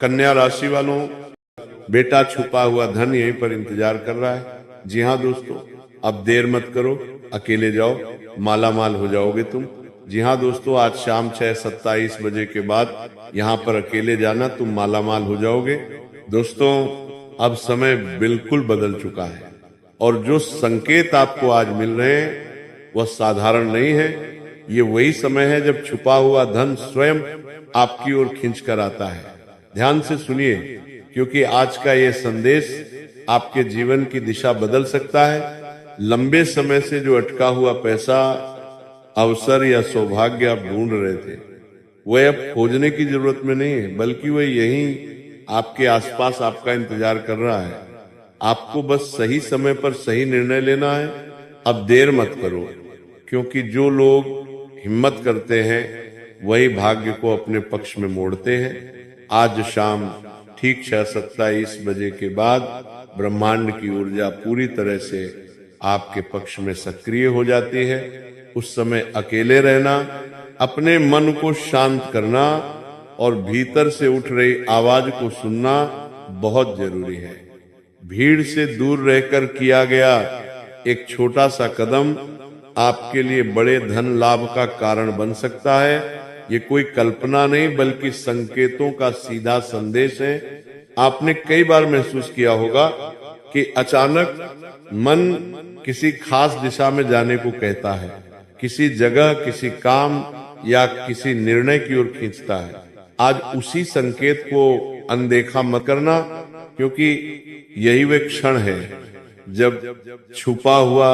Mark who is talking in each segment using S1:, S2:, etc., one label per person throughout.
S1: कन्या राशि वालों, बेटा छुपा हुआ धन यहीं पर इंतजार कर रहा है। जी हाँ दोस्तों, अब देर मत करो, अकेले जाओ, माला माल हो जाओगे तुम। जी हाँ दोस्तों, आज शाम 6:27 बजे के बाद यहाँ पर अकेले जाना, तुम माला माल हो जाओगे। दोस्तों, अब समय बिल्कुल बदल चुका है और जो संकेत आपको आज मिल रहे हैं वह साधारण नहीं है। ये वही समय है जब छुपा हुआ धन स्वयं आपकी ओर खींच कर आता है। ध्यान से सुनिए, क्योंकि आज का ये संदेश आपके जीवन की दिशा बदल सकता है। लंबे समय से जो अटका हुआ पैसा, अवसर या सौभाग्य आप ढूंढ रहे थे, वह अब खोजने की जरूरत में नहीं है, बल्कि वह यहीं आपके आसपास आपका इंतजार कर रहा है। आपको बस सही समय पर सही निर्णय लेना है। अब देर मत करो, क्योंकि जो लोग हिम्मत करते हैं वही भाग्य को अपने पक्ष में मोड़ते हैं। आज शाम ठीक 6:27 बजे के बाद ब्रह्मांड की ऊर्जा पूरी तरह से आपके पक्ष में सक्रिय हो जाती है। उस समय अकेले रहना, अपने मन को शांत करना और भीतर से उठ रही आवाज को सुनना बहुत जरूरी है। भीड़ से दूर रहकर किया गया एक छोटा सा कदम आपके लिए बड़े धन लाभ का कारण बन सकता है। ये कोई कल्पना नहीं, बल्कि संकेतों का सीधा संदेश है। आपने कई बार महसूस किया होगा कि अचानक मन किसी खास दिशा में जाने को कहता है, किसी जगह, किसी काम या किसी निर्णय की ओर खींचता है। आज उसी संकेत को अनदेखा मत करना, क्योंकि यही वे क्षण है जब छुपा हुआ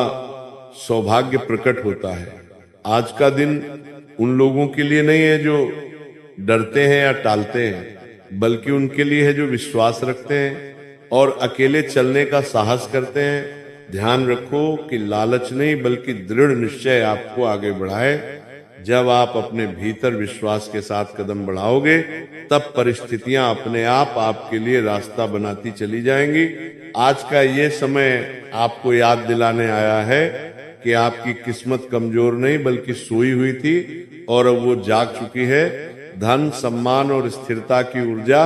S1: सौभाग्य प्रकट होता है। आज का दिन उन लोगों के लिए नहीं है जो डरते हैं या टालते हैं, बल्कि उनके लिए है जो विश्वास रखते हैं और अकेले चलने का साहस करते हैं। ध्यान रखो कि लालच नहीं, बल्कि दृढ़ निश्चय आपको आगे बढ़ाए। जब आप अपने भीतर विश्वास के साथ कदम बढ़ाओगे, तब परिस्थितियां अपने आप आपके लिए रास्ता बनाती चली जाएंगी। आज का ये समय आपको याद दिलाने आया है कि आपकी किस्मत कमजोर नहीं, बल्कि सोई हुई थी और अब वो जाग चुकी है। धन, सम्मान और स्थिरता की ऊर्जा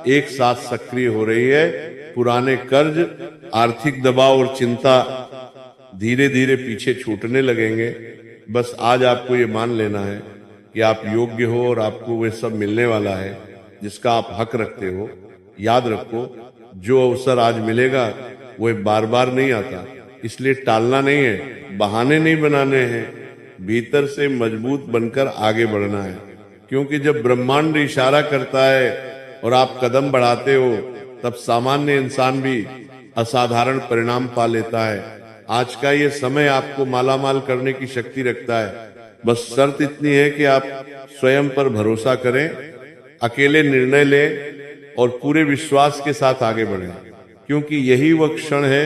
S1: एक साथ सक्रिय हो रही है। पुराने कर्ज, आर्थिक दबाव और चिंता धीरे धीरे पीछे छूटने लगेंगे। बस आज आपको ये मान लेना है कि आप योग्य हो और आपको वह सब मिलने वाला है जिसका आप हक रखते हो। याद रखो, जो अवसर आज मिलेगा वह बार बार नहीं आता, इसलिए टालना नहीं है, बहाने नहीं बनाने हैं, भीतर से मजबूत बनकर आगे बढ़ना है। क्योंकि जब ब्रह्मांड इशारा करता है और आप कदम बढ़ाते हो, तब सामान्य इंसान भी असाधारण परिणाम पा लेता है। आज का ये समय आपको मालामाल करने की शक्ति रखता है। बस शर्त इतनी है कि आप स्वयं पर भरोसा करें, अकेले निर्णय लें और पूरे विश्वास के साथ आगे बढ़ें, क्योंकि यही वह क्षण है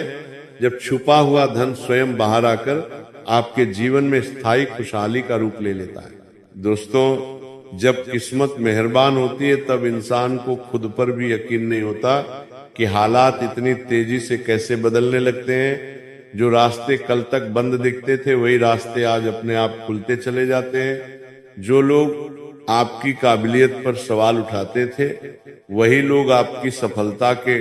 S1: जब छुपा हुआ धन स्वयं बाहर आकर आपके जीवन में स्थायी खुशहाली का रूप ले लेता है। दोस्तों, जब किस्मत मेहरबान होती है, तब इंसान को खुद पर भी यकीन नहीं होता कि हालात इतनी तेजी से कैसे बदलने लगते हैं। जो रास्ते कल तक बंद दिखते थे, वही रास्ते आज अपने आप खुलते चले जाते हैं। जो लोग आपकी काबिलियत पर सवाल उठाते थे, वही लोग आपकी सफलता के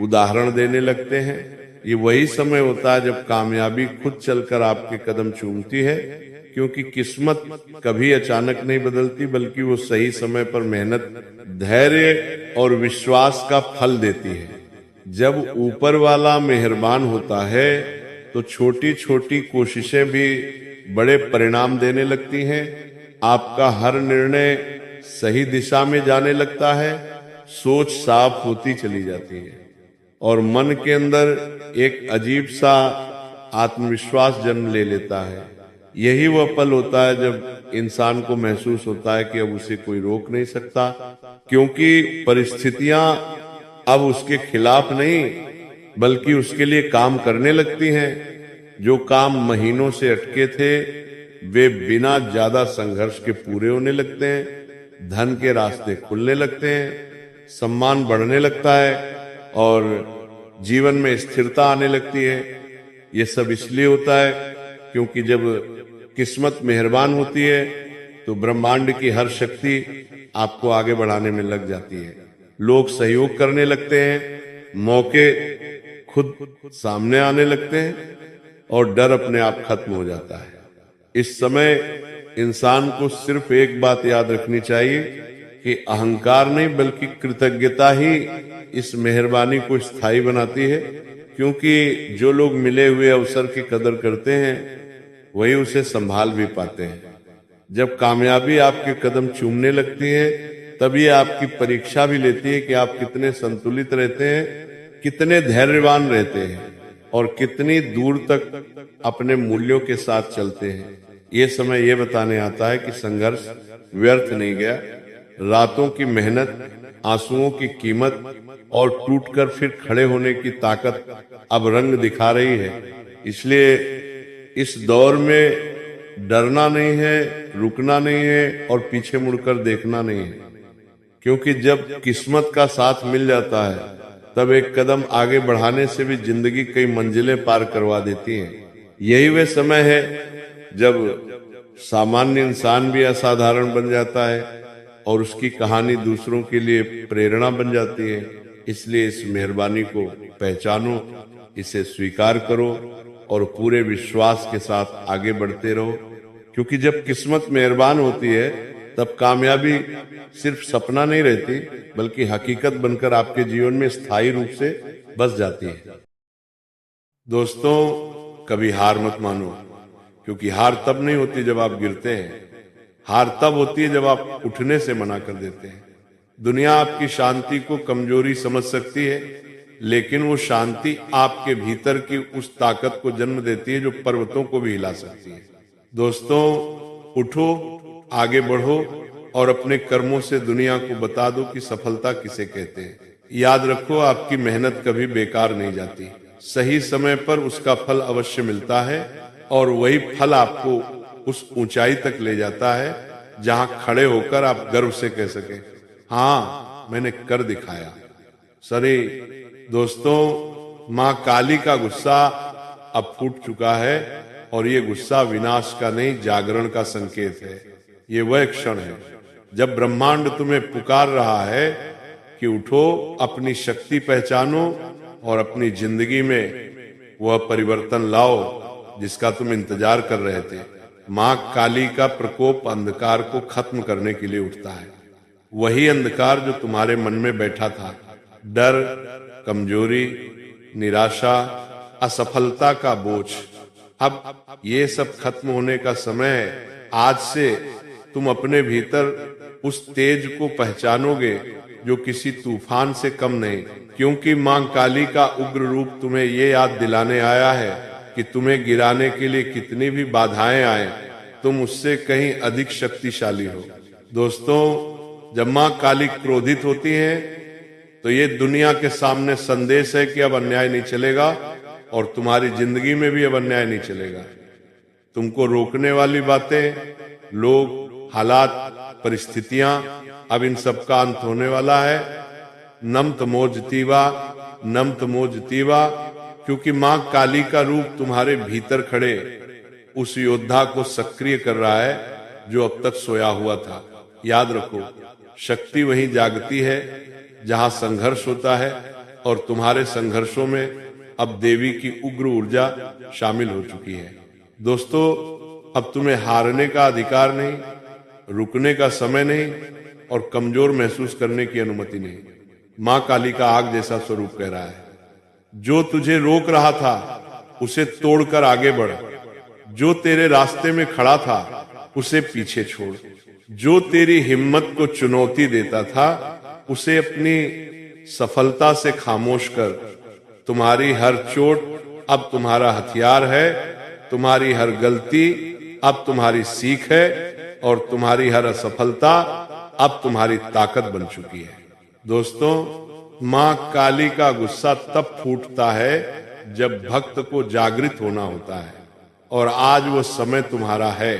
S1: उदाहरण देने लगते हैं। ये वही समय होता है जब कामयाबी खुद चलकर आपके कदम चूमती है, क्योंकि किस्मत कभी अचानक नहीं बदलती, बल्कि वो सही समय पर मेहनत, धैर्य और विश्वास का फल देती है। जब ऊपर वाला मेहरबान होता है, तो छोटी छोटी कोशिशें भी बड़े परिणाम देने लगती हैं। आपका हर निर्णय सही दिशा में जाने लगता है, सोच साफ होती चली जाती है और मन के अंदर एक अजीब सा आत्मविश्वास जन्म ले लेता है। यही वह पल होता है जब इंसान को महसूस होता है कि अब उसे कोई रोक नहीं सकता, क्योंकि परिस्थितियां अब उसके खिलाफ नहीं, बल्कि उसके लिए काम करने लगती हैं। जो काम महीनों से अटके थे, वे बिना ज्यादा संघर्ष के पूरे होने लगते हैं। धन के रास्ते खुलने लगते हैं, सम्मान बढ़ने लगता है और जीवन में स्थिरता आने लगती है। ये सब इसलिए होता है क्योंकि जब किस्मत मेहरबान होती है, तो ब्रह्मांड की हर शक्ति आपको आगे बढ़ाने में लग जाती है। लोग सहयोग करने लगते हैं, मौके खुद सामने आने लगते हैं और डर अपने आप खत्म हो जाता है। इस समय इंसान को सिर्फ एक बात याद रखनी चाहिए कि अहंकार नहीं बल्कि कृतज्ञता ही इस मेहरबानी को स्थायी बनाती है, क्योंकि जो लोग मिले हुए अवसर की कदर करते हैं वही उसे संभाल भी पाते हैं। जब कामयाबी आपके कदम चूमने लगती है तब ये आपकी परीक्षा भी लेती है कि आप कितने संतुलित रहते हैं, कितने धैर्यवान रहते हैं और कितनी दूर तक अपने मूल्यों के साथ चलते हैं। ये समय ये बताने आता है कि संघर्ष व्यर्थ नहीं गया। रातों की मेहनत, आंसुओं की कीमत और टूटकर फिर खड़े होने की ताकत अब रंग दिखा रही है। इसलिए इस दौर में डरना नहीं है, रुकना नहीं है और पीछे मुड़कर देखना नहीं है, क्योंकि जब किस्मत का साथ मिल जाता है तब एक कदम आगे बढ़ाने से भी जिंदगी कई मंजिलें पार करवा देती हैं। यही वह समय है जब सामान्य इंसान भी असाधारण बन जाता है और उसकी कहानी दूसरों के लिए प्रेरणा बन जाती है। इसलिए इस मेहरबानी को पहचानो, इसे स्वीकार करो और पूरे विश्वास के साथ आगे बढ़ते रहो, क्योंकि जब किस्मत मेहरबान होती है तब कामयाबी सिर्फ सपना नहीं रहती बल्कि हकीकत बनकर आपके जीवन में स्थायी रूप से बस जाती है। दोस्तों, कभी हार मत मानो, क्योंकि हार तब नहीं होती जब आप गिरते हैं, हार तब होती है जब आप उठने से मना कर देते हैं। दुनिया आपकी शांति को कमजोरी समझ सकती है, लेकिन वो शांति आपके भीतर की उस ताकत को जन्म देती है जो पर्वतों को भी हिला सकती है। दोस्तों, उठो, आगे बढ़ो और अपने कर्मों से दुनिया को बता दो कि सफलता किसे कहते हैं। याद रखो, आपकी मेहनत कभी बेकार नहीं जाती। सही समय पर उसका फल अवश्य मिलता है और वही फल आपको उस ऊंचाई तक ले जाता है जहां खड़े होकर आप गर्व से कह सके, हाँ, मैंने कर दिखाया। सरे दोस्तों, मां काली का गुस्सा अब फूट चुका है और ये गुस्सा विनाश का नहीं, जागरण का संकेत है। ये वह क्षण है जब ब्रह्मांड तुम्हें पुकार रहा है कि उठो, अपनी शक्ति पहचानो और अपनी जिंदगी में वह परिवर्तन लाओ जिसका तुम इंतजार कर रहे थे। मां काली का प्रकोप अंधकार को खत्म करने के लिए उठता है। वही अंधकार जो तुम्हारे मन में बैठा था, डर, कमजोरी, निराशा, असफलता का बोझ, अब ये सब खत्म होने का समय है। आज से तुम अपने भीतर उस तेज को पहचानोगे जो किसी तूफान से कम नहीं, क्योंकि मां काली का उग्र रूप तुम्हें ये याद दिलाने आया है कि तुम्हें गिराने के लिए कितनी भी बाधाएं आए, तुम उससे कहीं अधिक शक्तिशाली हो। दोस्तों, जब मां काली क्रोधित होती है तो ये दुनिया के सामने संदेश है कि अब अन्याय नहीं चलेगा और तुम्हारी जिंदगी में भी अब अन्याय नहीं चलेगा। तुमको रोकने वाली बातें, लोग, हालात, परिस्थितियां, अब इन सब का अंत होने वाला है। नम तमोजतीवा, नम तमोजतीवा, क्योंकि मां काली का रूप तुम्हारे भीतर खड़े उस योद्धा को सक्रिय कर रहा है जो अब तक सोया हुआ था। याद रखो, शक्ति वहीं जागती है जहां संघर्ष होता है और तुम्हारे संघर्षों में अब देवी की उग्र ऊर्जा शामिल हो चुकी है। दोस्तों, अब तुम्हें हारने का अधिकार नहीं, रुकने का समय नहीं और कमजोर महसूस करने की अनुमति नहीं। मां काली का आग जैसा स्वरूप कह रहा है, जो तुझे रोक रहा था उसे तोड़कर आगे बढ़, जो तेरे रास्ते में खड़ा था उसे पीछे छोड़, जो तेरी हिम्मत को चुनौती देता था उसे अपनी सफलता से खामोश कर। तुम्हारी हर चोट अब तुम्हारा हथियार है, तुम्हारी हर गलती अब तुम्हारी सीख है और तुम्हारी हर असफलता अब तुम्हारी ताकत बन चुकी है। दोस्तों, मां काली का गुस्सा तब फूटता है जब भक्त को जागृत होना होता है और आज वो समय तुम्हारा है।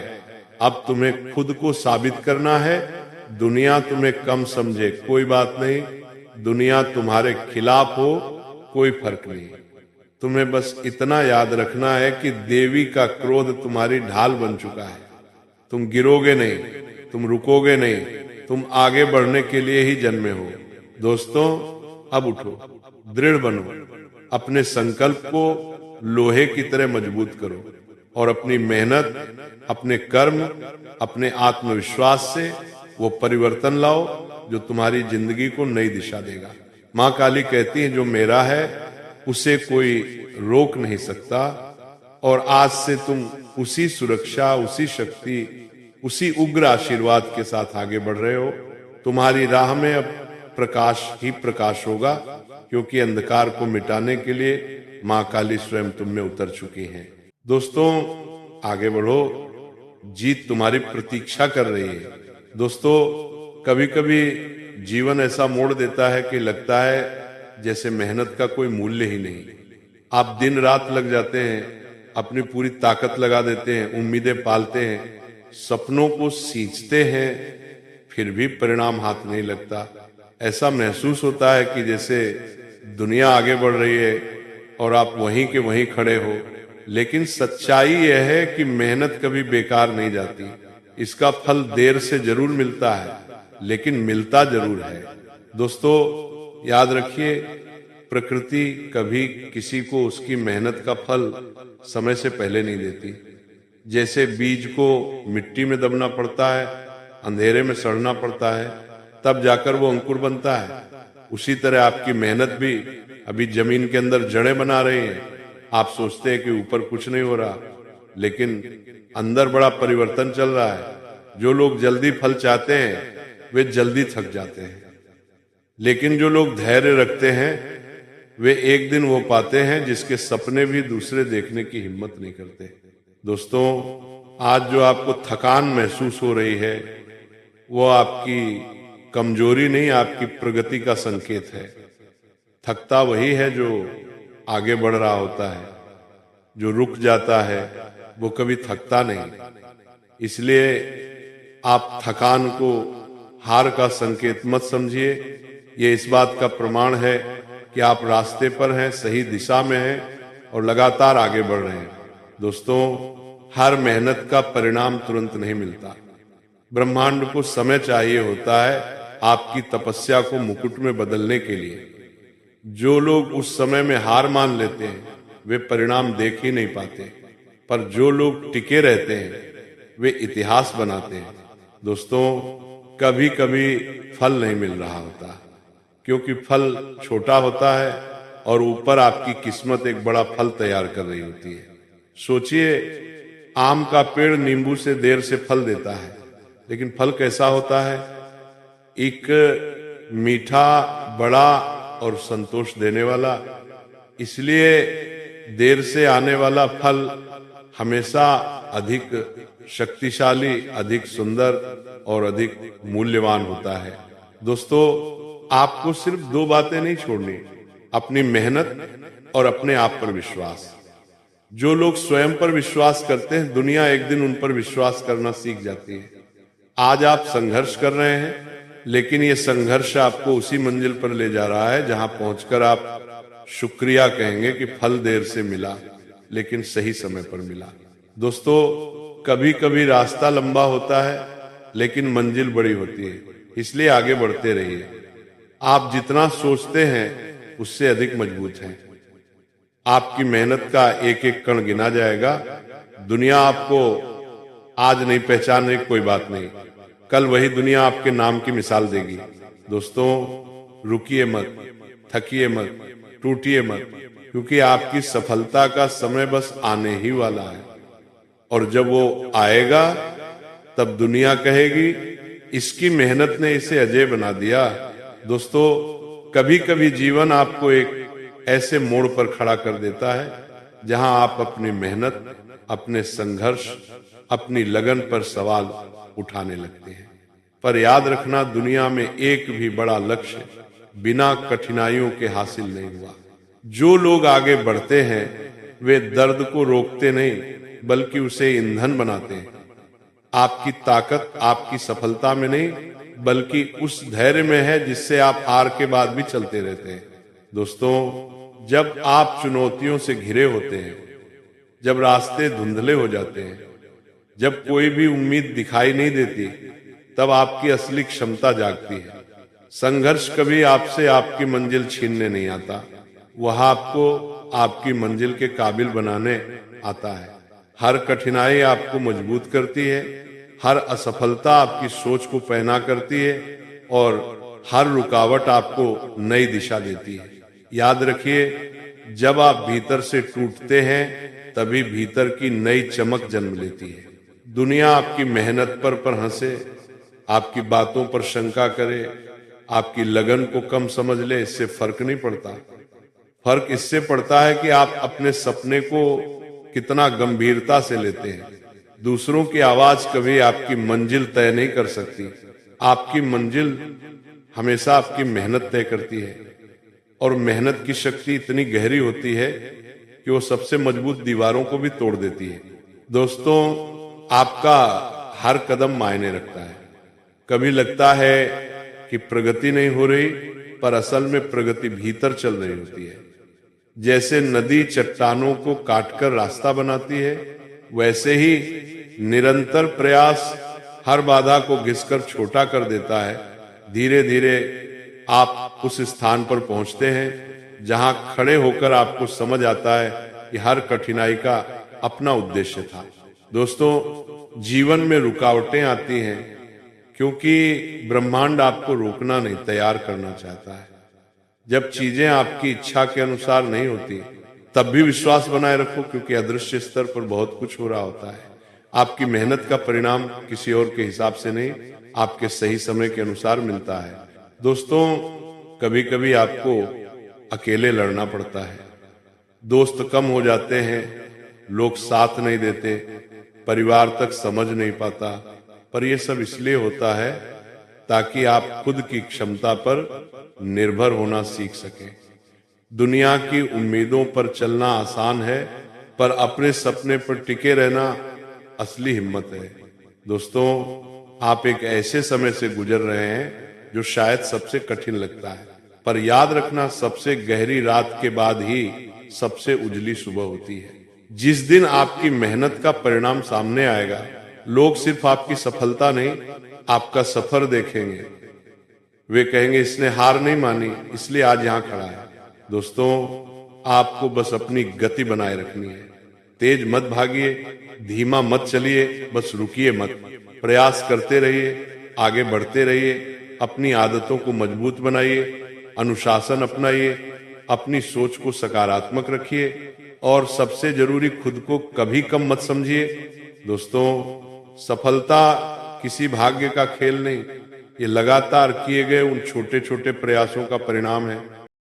S1: अब तुम्हें खुद को साबित करना है। दुनिया तुम्हें कम समझे कोई बात नहीं, दुनिया तुम्हारे खिलाफ हो कोई फर्क नहीं। तुम्हें बस इतना याद रखना है कि देवी का क्रोध तुम्हारी ढाल बन चुका है। तुम गिरोगे नहीं, तुम रुकोगे नहीं, तुम आगे बढ़ने के लिए ही जन्मे हो। दोस्तों, अब उठो, दृढ़ बनो, अपने संकल्प को लोहे की तरह मजबूत करो और अपनी मेहनत, अपने कर्म, अपने आत्मविश्वास से वो परिवर्तन लाओ जो तुम्हारी जिंदगी को नई दिशा देगा। माँ काली कहती है, जो मेरा है उसे कोई रोक नहीं सकता, और आज से तुम उसी सुरक्षा, उसी शक्ति, उसी उग्र आशीर्वाद के साथ आगे बढ़ रहे हो। तुम्हारी राह में अब प्रकाश ही प्रकाश होगा, क्योंकि अंधकार को मिटाने के लिए माँ काली स्वयं तुम में उतर चुकी हैं। दोस्तों, आगे बढ़ो, जीत तुम्हारी प्रतीक्षा कर रही है। दोस्तों, कभी कभी जीवन ऐसा मोड़ देता है कि लगता है जैसे मेहनत का कोई मूल्य ही नहीं। आप दिन रात लग जाते हैं, अपनी पूरी ताकत लगा देते हैं, उम्मीदें पालते हैं, सपनों को सींचते हैं, फिर भी परिणाम हाथ नहीं लगता। ऐसा महसूस होता है कि जैसे दुनिया आगे बढ़ रही है और आप वहीं के वहीं खड़े हो। लेकिन सच्चाई यह है कि मेहनत कभी बेकार नहीं जाती। इसका फल देर से जरूर मिलता है, लेकिन मिलता जरूर है। दोस्तों, याद रखिए, प्रकृति कभी किसी को उसकी मेहनत का फल समय से पहले नहीं देती। जैसे बीज को मिट्टी में दबना पड़ता है, अंधेरे में सड़ना पड़ता है, तब जाकर वो अंकुर बनता है, उसी तरह आपकी मेहनत भी अभी जमीन के अंदर जड़ें बना रही है। आप सोचते हैं कि ऊपर कुछ नहीं हो रहा, लेकिन अंदर बड़ा परिवर्तन चल रहा है। जो लोग जल्दी फल चाहते हैं वे जल्दी थक जाते हैं, लेकिन जो लोग धैर्य रखते हैं वे एक दिन वो पाते हैं जिसके सपने भी दूसरे देखने की हिम्मत नहीं करते। दोस्तों, आज जो आपको थकान महसूस हो रही है वो आपकी कमजोरी नहीं, आपकी प्रगति का संकेत है। थकता वही है जो आगे बढ़ रहा होता है, जो रुक जाता है वो कभी थकता नहीं। इसलिए आप थकान को हार का संकेत मत समझिए। ये इस बात का प्रमाण है कि आप रास्ते पर हैं, सही दिशा में हैं और लगातार आगे बढ़ रहे हैं। दोस्तों, हर मेहनत का परिणाम तुरंत नहीं मिलता। ब्रह्मांड को समय चाहिए होता है आपकी तपस्या को मुकुट में बदलने के लिए। जो लोग उस समय में हार मान लेते हैं वे परिणाम देख ही नहीं पाते, पर जो लोग टिके रहते हैं वे इतिहास बनाते हैं। दोस्तों, कभी कभी फल नहीं मिल रहा होता, क्योंकि फल छोटा होता है और ऊपर आपकी किस्मत एक बड़ा फल तैयार कर रही होती है। सोचिए, आम का पेड़ नींबू से देर से फल देता है, लेकिन फल कैसा होता है? एक मीठा, बड़ा और संतोष देने वाला। इसलिए देर से आने वाला फल हमेशा अधिक शक्तिशाली, अधिक सुंदर और अधिक मूल्यवान होता है। दोस्तों, आपको सिर्फ दो बातें नहीं छोड़नी, अपनी मेहनत और अपने आप पर विश्वास। जो लोग स्वयं पर विश्वास करते हैं, दुनिया एक दिन उन पर विश्वास करना सीख जाती है। आज आप संघर्ष कर रहे हैं, लेकिन ये संघर्ष आपको उसी मंजिल पर ले जा रहा है जहां पहुंचकर आप शुक्रिया कहेंगे कि फल देर से मिला, लेकिन सही समय पर मिला। दोस्तों, कभी कभी रास्ता लंबा होता है, लेकिन मंजिल बड़ी होती है। इसलिए आगे बढ़ते रहिए। आप जितना सोचते हैं उससे अधिक मजबूत हैं। आपकी मेहनत का एक एक कण गिना जाएगा। दुनिया आपको आज नहीं पहचाने, कोई बात नहीं, कल वही दुनिया आपके नाम की मिसाल देगी। दोस्तों, रुकिए मत, थकिए मत, टूटिए मत, क्योंकि आपकी सफलता का समय बस आने ही वाला है। और जब वो आएगा तब दुनिया कहेगी, इसकी मेहनत ने इसे अजय बना दिया। दोस्तों, कभी कभी जीवन आपको एक ऐसे मोड़ पर खड़ा कर देता है जहां आप अपनी मेहनत, अपने संघर्ष, अपनी लगन पर सवाल उठाने लगते हैं। पर याद रखना, दुनिया में एक भी बड़ा लक्ष्य बिना कठिनाइयों के हासिल नहीं हुआ। जो लोग आगे बढ़ते हैं वे दर्द को रोकते नहीं, बल्कि उसे ईंधन बनाते हैं। आपकी ताकत आपकी सफलता में नहीं, बल्कि उस धैर्य में है जिससे आप हार के बाद भी चलते रहते हैं। दोस्तों, जब आप चुनौतियों से घिरे होते हैं, जब रास्ते धुंधले हो जाते हैं, जब कोई भी उम्मीद दिखाई नहीं देती, तब आपकी असली क्षमता जागती है। संघर्ष कभी आपसे आपकी मंजिल छीनने नहीं आता, वह आपको आपकी मंजिल के काबिल बनाने आता है। हर कठिनाई आपको मजबूत करती है, हर असफलता आपकी सोच को पैना करती है और हर रुकावट आपको नई दिशा देती है। याद रखिए, जब आप भीतर से टूटते हैं तभी भीतर की नई चमक जन्म लेती है। दुनिया आपकी मेहनत पर हंसे, आपकी बातों पर शंका करे, आपकी लगन को कम समझ ले, इससे फर्क नहीं पड़ता। फर्क इससे पड़ता है कि आप अपने सपने को कितना गंभीरता से लेते हैं। दूसरों की आवाज कभी आपकी मंजिल तय नहीं कर सकती। आपकी मंजिल हमेशा आपकी मेहनत तय करती है और मेहनत की शक्ति इतनी गहरी होती है कि वो सबसे मजबूत दीवारों को भी तोड़ देती है। दोस्तों, आपका हर कदम मायने रखता है। कभी लगता है कि प्रगति नहीं हो रही, पर असल में प्रगति भीतर चल रही होती है। जैसे नदी चट्टानों को काटकर रास्ता बनाती है, वैसे ही निरंतर प्रयास हर बाधा को घिसकर छोटा कर देता है। धीरे धीरे आप उस स्थान पर पहुंचते हैं जहां खड़े होकर आपको समझ आता है कि हर कठिनाई का अपना उद्देश्य था। दोस्तों, जीवन में रुकावटें आती हैं क्योंकि ब्रह्मांड आपको रोकना नहीं, तैयार करना चाहता है। जब चीजें आपकी इच्छा के अनुसार नहीं होती तब भी विश्वास बनाए रखो, क्योंकि अदृश्य स्तर पर बहुत कुछ हो रहा होता है। आपकी मेहनत का परिणाम किसी और के हिसाब से नहीं, आपके सही समय के अनुसार मिलता है। दोस्तों, कभी कभी आपको अकेले लड़ना पड़ता है। दोस्त कम हो जाते हैं, लोग साथ नहीं देते, परिवार तक समझ नहीं पाता, पर यह सब इसलिए होता है ताकि आप खुद की क्षमता पर निर्भर होना सीख सकें। दुनिया की उम्मीदों पर चलना आसान है, पर अपने सपने पर टिके रहना असली हिम्मत है। दोस्तों, आप एक ऐसे समय से गुजर रहे हैं जो शायद सबसे कठिन लगता है, पर याद रखना, सबसे गहरी रात के बाद ही सबसे उजली सुबह होती है। जिस दिन आपकी मेहनत का परिणाम सामने आएगा, लोग सिर्फ आपकी सफलता नहीं, आपका सफर देखेंगे। वे कहेंगे, इसने हार नहीं मानी, इसलिए आज यहां खड़ा है। दोस्तों, आपको बस अपनी गति बनाए रखनी है। तेज मत भागिए, धीमा मत चलिए, बस रुकिए मत। प्रयास करते रहिए, आगे बढ़ते रहिए, अपनी आदतों को मजबूत बनाइए, अनुशासन अपनाइए, अपनी सोच को सकारात्मक रखिए और सबसे जरूरी, खुद को कभी कम मत समझिए। दोस्तों, सफलता किसी भाग्य का खेल नहीं, ये लगातार किए गए उन छोटे छोटे प्रयासों का परिणाम है